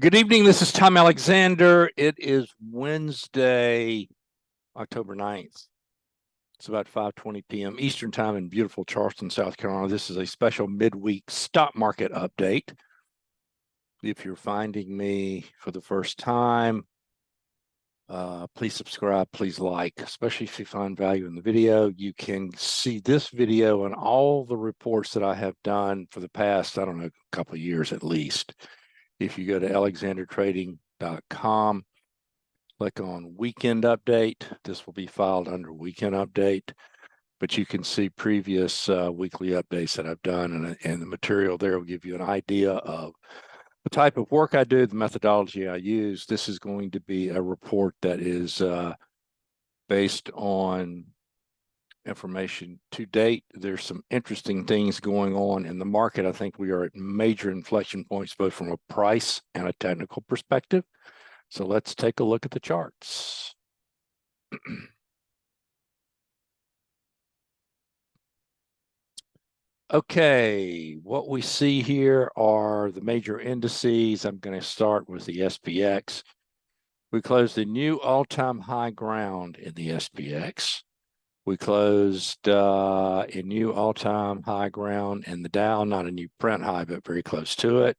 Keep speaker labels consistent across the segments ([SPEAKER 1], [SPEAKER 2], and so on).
[SPEAKER 1] Good evening. This is Tom Alexander. It is Wednesday, October 9th. It's about 5:20 p.m. Eastern Time in beautiful Charleston, South Carolina. This is a special midweek stock market update. If you're finding me for the first time, please subscribe, please like, especially if you find value in the video. You can see this video and all the reports that I have done for the past, I don't know, a couple of years at least. If you go to alexandertrading.com, click on weekend update. This will be filed under weekend update, but you can see previous weekly updates that I've done, and the material there will give you an idea of the type of work I do, the methodology I use. This is going to be a report that is based on information to date. There's some interesting things going on in the market. I think we are at major inflection points, both from a price and a technical perspective. So let's take a look at the charts. Okay, what we see here are the major indices. I'm going to start with the SPX. We closed a new all-time high ground in the SPX. We closed a new all-time high ground in the Dow, not a new print high, but very close to it.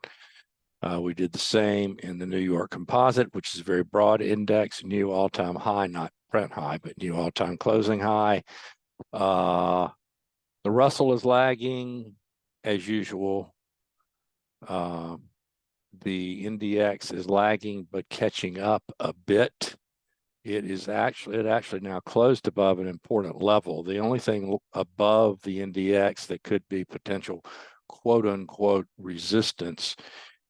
[SPEAKER 1] We did the same in the New York Composite, which is a very broad index, new all-time high, not print high, but new all-time closing high. The Russell is lagging as usual. The NDX is lagging, but catching up a bit. It actually now closed above an important level. The only thing above the NDX that could be potential quote unquote resistance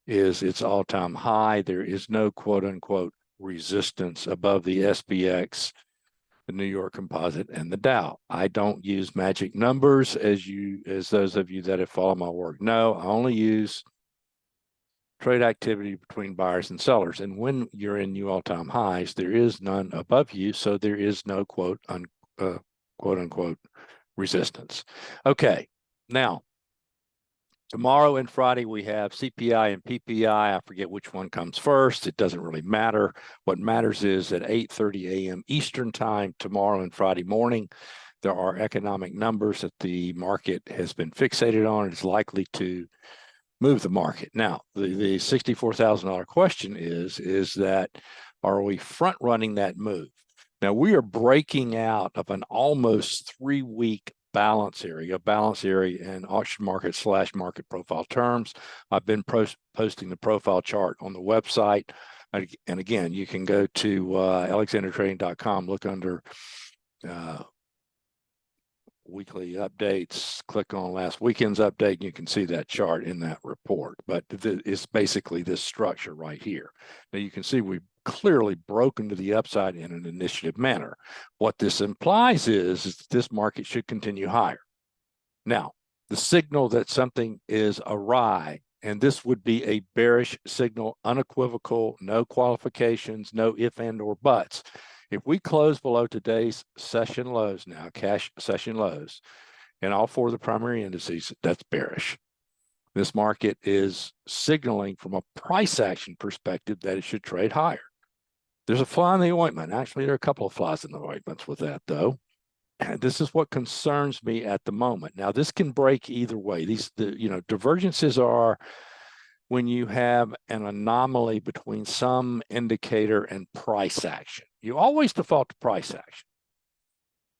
[SPEAKER 1] is its all-time high. There is no quote unquote resistance above the SPX, the New York Composite, and the Dow. I don't use magic numbers, as those of you that have followed my work know. I only use trade activity between buyers and sellers. And when you're in new all-time highs, there is none above you, so there is no quote unquote resistance. Okay, now tomorrow and Friday, we have CPI and PPI. I forget which one comes first. It doesn't really matter. What matters is at 8:30 a.m. Eastern Time tomorrow and Friday morning, there are economic numbers that the market has been fixated on. It's likely to move the market. Now, the $64,000 question is that, are we front running that move? Now, we are breaking out of an almost 3-week balance area in auction market / market profile terms. I've been posting the profile chart on the website. And again, you can go to alexandertrading.com, look under weekly updates, click on last weekend's update, and you can see that chart in that report. But it's basically this structure right here. Now you can see we've clearly broken to the upside in an initiative manner. What this implies is that this market should continue higher. Now, the signal that something is awry, and this would be a bearish signal, unequivocal, no qualifications, no if and or buts. If we close below today's session lows now, cash session lows, and all four of the primary indices, that's bearish. This market is signaling from a price action perspective that it should trade higher. There's a fly in the ointment. Actually, there are a couple of flies in the ointments with that, though. And this is what concerns me at the moment. Now, this can break either way. Divergences are when you have an anomaly between some indicator and price action. You always default to price action.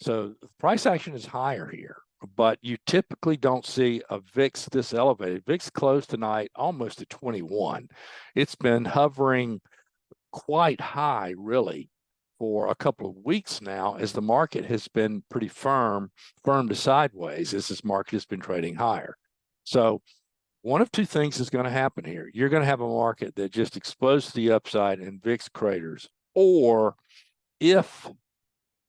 [SPEAKER 1] So price action is higher here, but you typically don't see a VIX this elevated. VIX closed tonight almost at 21. It's been hovering quite high, really, for a couple of weeks now, as the market has been pretty firm to sideways, as this market has been trading higher. So one of two things is going to happen here. You're going to have a market that just explodes to the upside and VIX craters, or if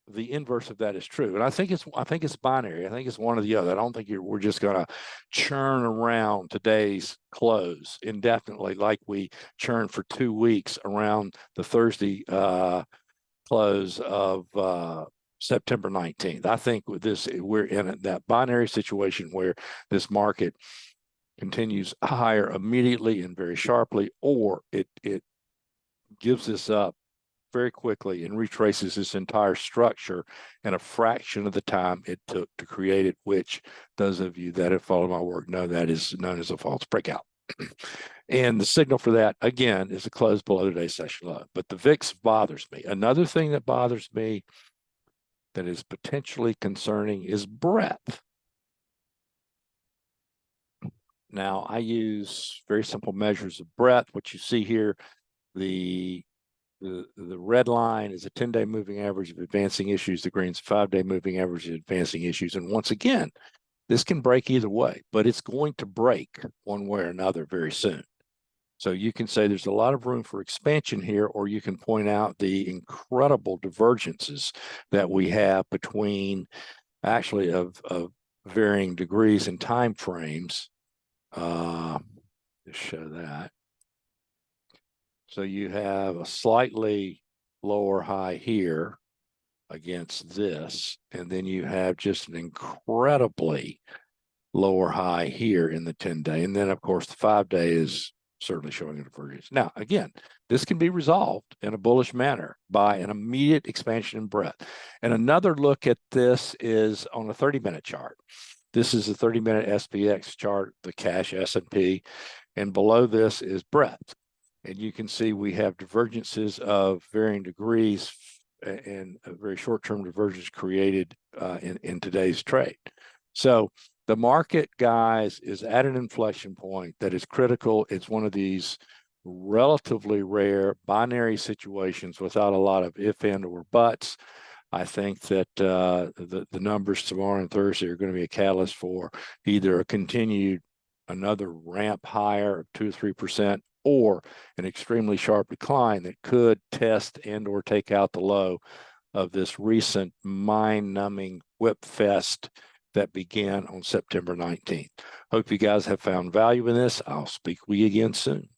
[SPEAKER 1] the inverse of that is true, and I think it's binary. I think it's one or the other. I don't think we're just going to churn around today's close indefinitely, like we churned for 2 weeks around the Thursday close of September 19th. I think with this, we're in that binary situation where this market continues higher immediately and very sharply, or it gives this up very quickly and retraces this entire structure in a fraction of the time it took to create it, which those of you that have followed my work know that is known as a false breakout. And the signal for that, again, is a close below today's session low. But the VIX bothers me. Another thing that bothers me that is potentially concerning is breadth. Now, I use very simple measures of breadth. What you see here, the red line is a 10-day moving average of advancing issues. The green's 5-day moving average of advancing issues. And once again, this can break either way, but it's going to break one way or another very soon. So you can say there's a lot of room for expansion here, or you can point out the incredible divergences that we have between actually of varying degrees and time frames. To show that. So you have a slightly lower high here against this, and then you have just an incredibly lower high here in the 10-day. And then, of course, the 5-day is certainly showing a divergence. Now, again, this can be resolved in a bullish manner by an immediate expansion in breadth. And another look at this is on a 30-minute chart. This is a 30-minute SPX chart, the cash S&P, and below this is breadth. And you can see we have divergences of varying degrees and a very short-term divergence created in today's trade. So the market, guys, is at an inflection point that is critical. It's one of these relatively rare binary situations without a lot of if, and, or buts. I think that the numbers tomorrow and Thursday are going to be a catalyst for either a continued another ramp higher of 2 or 3%, or an extremely sharp decline that could test and or take out the low of this recent mind-numbing whip fest that began on September 19th. Hope you guys have found value in this. I'll speak with you again soon.